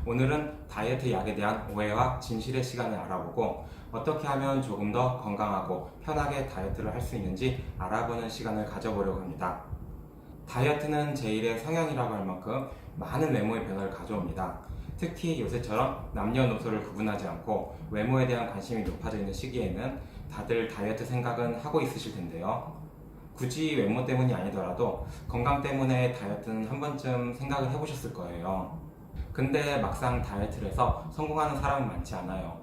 오늘은 다이어트 약에 대한 오해와 진실의 시간을 알아보고 어떻게 하면 조금 더 건강하고 편하게 다이어트를 할 수 있는지 알아보는 시간을 가져보려고 합니다. 다이어트는 제1의 성형이라고 할 만큼 많은 외모의 변화를 가져옵니다. 특히 요새처럼 남녀노소를 구분하지 않고 외모에 대한 관심이 높아져 있는 시기에는 다들 다이어트 생각은 하고 있으실 텐데요. 굳이 외모 때문이 아니더라도 건강 때문에 다이어트는 한 번쯤 생각을 해보셨을 거예요. 근데 막상 다이어트를 해서 성공하는 사람은 많지 않아요.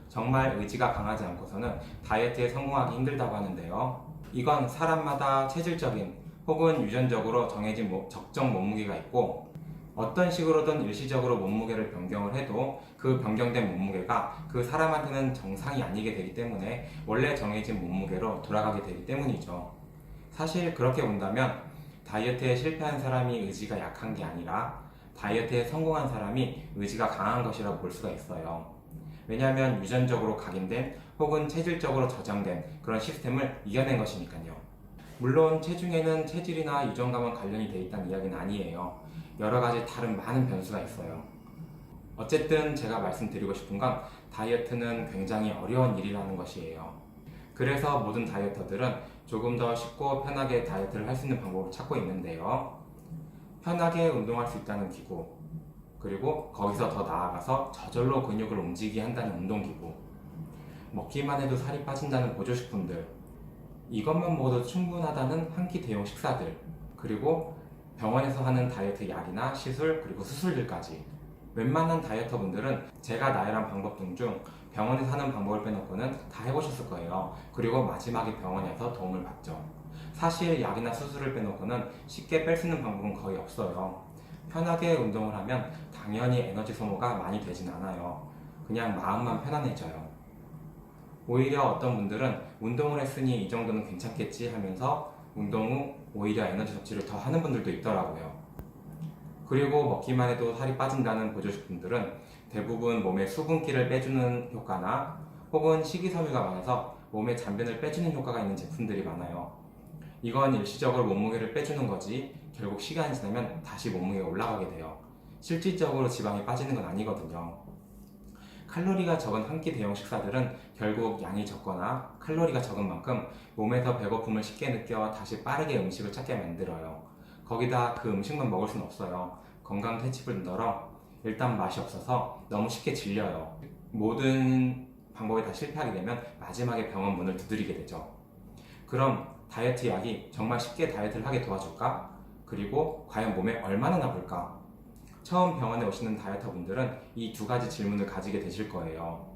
정말 의지가 강하지 않고서는 다이어트에 성공하기 힘들다고 하는데요. 이건 사람마다 체질적인 혹은 유전적으로 정해진 적정 몸무게가 있고, 어떤 식으로든 일시적으로 몸무게를 변경을 해도 그 변경된 몸무게가 그 사람한테는 정상이 아니게 되기 때문에 원래 정해진 몸무게로 돌아가게 되기 때문이죠. 사실 그렇게 본다면 다이어트에 실패한 사람이 의지가 약한 게 아니라 다이어트에 성공한 사람이 의지가 강한 것이라고 볼 수가 있어요. 왜냐하면 유전적으로 각인된 혹은 체질적으로 저장된 그런 시스템을 이겨낸 것이니까요. 물론 체중에는 체질이나 유전과만 관련이 돼 있다는 이야기는 아니에요. 여러 가지 다른 많은 변수가 있어요. 어쨌든 제가 말씀드리고 싶은 건 다이어트는 굉장히 어려운 일이라는 것이에요. 그래서 모든 다이어터들은 조금 더 쉽고 편하게 다이어트를 할 수 있는 방법을 찾고 있는데요. 편하게 운동할 수 있다는 기구, 그리고 거기서 더 나아가서 저절로 근육을 움직이게 한다는 운동기구, 먹기만 해도 살이 빠진다는 보조식품들, 이것만 먹어도 충분하다는 한 끼 대용 식사들, 그리고 병원에서 하는 다이어트 약이나 시술, 그리고 수술들까지. 웬만한 다이어터 분들은 제가 나열한 방법들 중 병원에서 하는 방법을 빼놓고는 다 해보셨을 거예요. 그리고 마지막에 병원에서 도움을 받죠. 사실 약이나 수술을 빼놓고는 쉽게 뺄 수 있는 방법은 거의 없어요. 편하게 운동을 하면 당연히 에너지 소모가 많이 되진 않아요. 그냥 마음만 편안해져요. 오히려 어떤 분들은 운동을 했으니 이 정도는 괜찮겠지 하면서 운동 후 오히려 에너지 섭취를 더 하는 분들도 있더라고요. 그리고 먹기만 해도 살이 빠진다는 보조식품들은 대부분 몸에 수분기를 빼주는 효과나 혹은 식이섬유가 많아서 몸에 잔변을 빼주는 효과가 있는 제품들이 많아요. 이건 일시적으로 몸무게를 빼주는 거지 결국 시간이 지나면 다시 몸무게가 올라가게 돼요. 실질적으로 지방이 빠지는 건 아니거든요. 칼로리가 적은 한 끼 대용 식사들은 결국 양이 적거나 칼로리가 적은 만큼 몸에서 배고픔을 쉽게 느껴 다시 빠르게 음식을 찾게 만들어요. 거기다 그 음식만 먹을 순 없어요. 건강 퇴치를 널어 일단 맛이 없어서 너무 쉽게 질려요. 모든 방법이 다 실패하게 되면 마지막에 병원 문을 두드리게 되죠. 그럼 다이어트 약이 정말 쉽게 다이어트를 하게 도와줄까? 그리고 과연 몸에 얼마나 나쁠까? 처음 병원에 오시는 다이어터 분들은 이 두 가지 질문을 가지게 되실 거예요.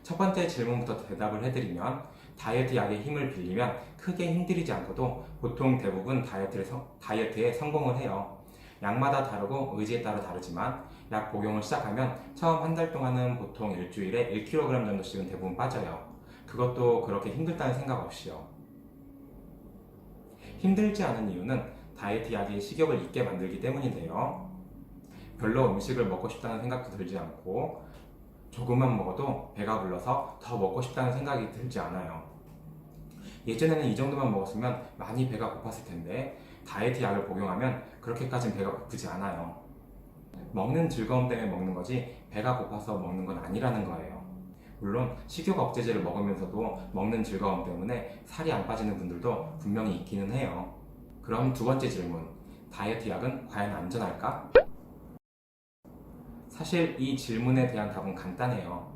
첫 번째 질문부터 대답을 해드리면, 다이어트 약의 힘을 빌리면 크게 힘들이지 않고도 보통 대부분 다이어트에 성공을 해요. 약마다 다르고 의지에 따라 다르지만 약 복용을 시작하면 처음 한 달 동안은 보통 일주일에 1kg 정도씩은 대부분 빠져요. 그것도 그렇게 힘들다는 생각 없이요. 힘들지 않은 이유는 다이어트 약이 식욕을 잊게 만들기 때문인데요. 별로 음식을 먹고 싶다는 생각도 들지 않고 조금만 먹어도 배가 불러서 더 먹고 싶다는 생각이 들지 않아요. 예전에는 이 정도만 먹었으면 많이 배가 고팠을 텐데 다이어트 약을 복용하면 그렇게까지는 배가 고프지 않아요. 먹는 즐거움 때문에 먹는 거지 배가 고파서 먹는 건 아니라는 거예요. 물론 식욕 억제제를 먹으면서도 먹는 즐거움 때문에 살이 안 빠지는 분들도 분명히 있기는 해요. 그럼 두 번째 질문, 다이어트 약은 과연 안전할까? 사실 이 질문에 대한 답은 간단해요.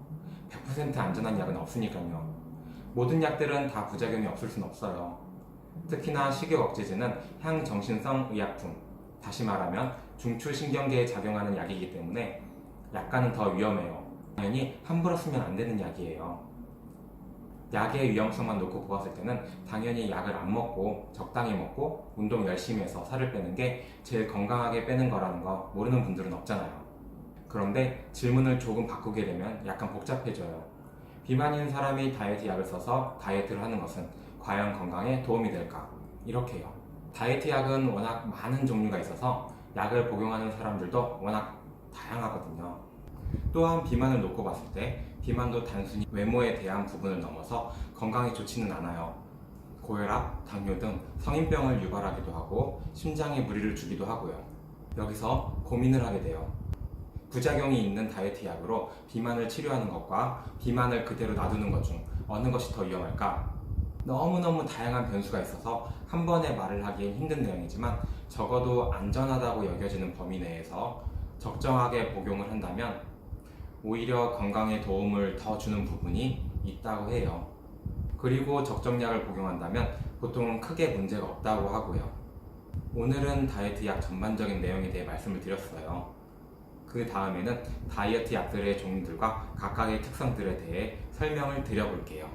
100% 안전한 약은 없으니까요. 모든 약들은 다 부작용이 없을 순 없어요. 특히나 식욕 억제제는 향정신성 의약품, 다시 말하면 중추신경계에 작용하는 약이기 때문에 약과는 더 위험해요. 당연히 함부로 쓰면 안 되는 약이에요. 약의 위험성만 놓고 보았을 때는 당연히 약을 안 먹고 적당히 먹고 운동 열심히 해서 살을 빼는 게 제일 건강하게 빼는 거라는 거 모르는 분들은 없잖아요. 그런데 질문을 조금 바꾸게 되면 약간 복잡해져요. 비만인 사람이 다이어트 약을 써서 다이어트를 하는 것은 과연 건강에 도움이 될까? 이렇게요. 다이어트 약은 워낙 많은 종류가 있어서 약을 복용하는 사람들도 워낙 다양하거든요. 또한 비만을 놓고 봤을 때 비만도 단순히 외모에 대한 부분을 넘어서 건강에 좋지는 않아요. 고혈압, 당뇨 등 성인병을 유발하기도 하고 심장에 무리를 주기도 하고요. 여기서 고민을 하게 돼요. 부작용이 있는 다이어트 약으로 비만을 치료하는 것과 비만을 그대로 놔두는 것 중 어느 것이 더 위험할까? 너무너무 다양한 변수가 있어서 한 번에 말을 하기엔 힘든 내용이지만 적어도 안전하다고 여겨지는 범위 내에서 적정하게 복용을 한다면 오히려 건강에 도움을 더 주는 부분이 있다고 해요. 그리고 적정량을 복용한다면 보통은 크게 문제가 없다고 하고요. 오늘은 다이어트 약 전반적인 내용에 대해 말씀을 드렸어요. 그 다음에는 다이어트 약들의 종류들과 각각의 특성들에 대해 설명을 드려볼게요.